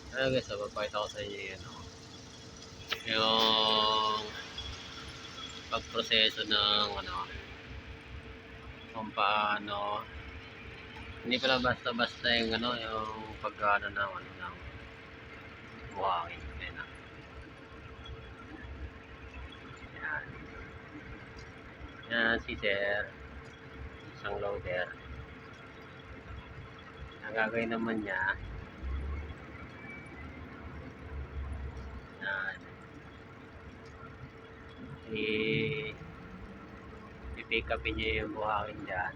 Guys, papakita ko sa inyo yan, yung pagproseso ng kung paano, hindi pala basta-basta yung yung paggaano ng buhangin. Yan. Yan si Sir, isang loader. Ang gagawin naman niya, yan, i-pick upin niya yung buhangin dyan.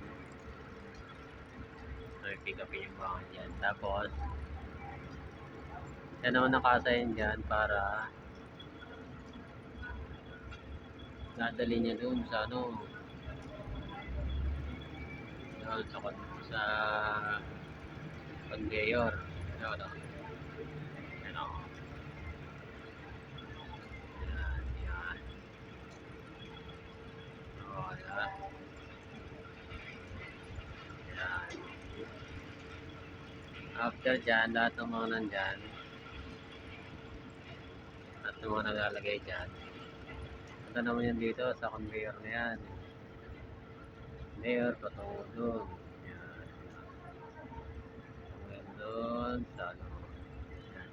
So, i-pick upin yung buhangin dyan. Tapos, yan naman nakasayin dyan para nadali niya doon sa sa conveyor. Yan o. Yan o. Yan. O, yan. Yan. After dyan, lahat ng mga nandyan, at ng mga nagalagay dyan, ito naman yan dito sa conveyor na yan. Conveyor, patungo doon. Yan. Patungo doon sa yan.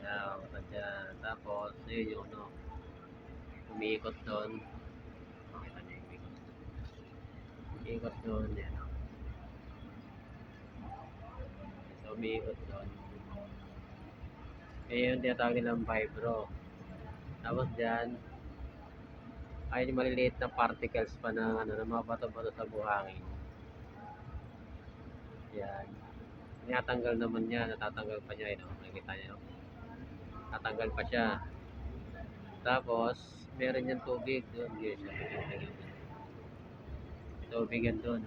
Yan, basta dyan. Tapos, yun yung umiikot doon. Umiikot doon, yan. So, umiikot doon. Kaya yung tinatawag nilang vibro. Tapos dyan, ay yung maliliit na particles pa ng ng mga bato-bato sa buhangin. Yan. Tinatanggal naman niya, natatanggal pa niya, nakikita niyo. Tatanggal pa siya. Tapos, meron yung tubig doon. Yes, tubig yan doon.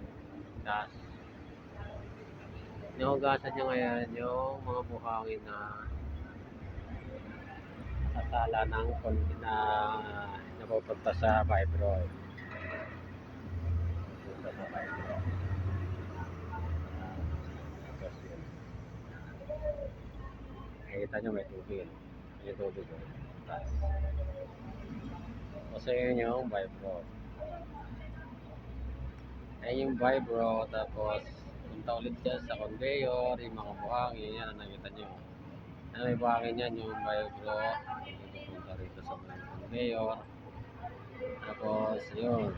Tapos, nihugasan niya ngayon yung mga buhangin na nasala ng na napupunta sa fibroid. Napupunta sa fibroid. Tapos yun. Nakikita nyo may tubig. May tubig. Tapos, kasi yun yung fibroid. Ayan yung vibro, tapos punta ulit dyan sa conveyor, yung mga buhangin, yan ang nakita nyo. Ano may buhangin yan, yung vibro, punta rito sa conveyor, tapos yun,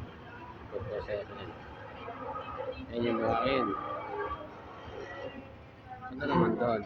proseso nyo. Ayan yung buhangin. Punta naman doon.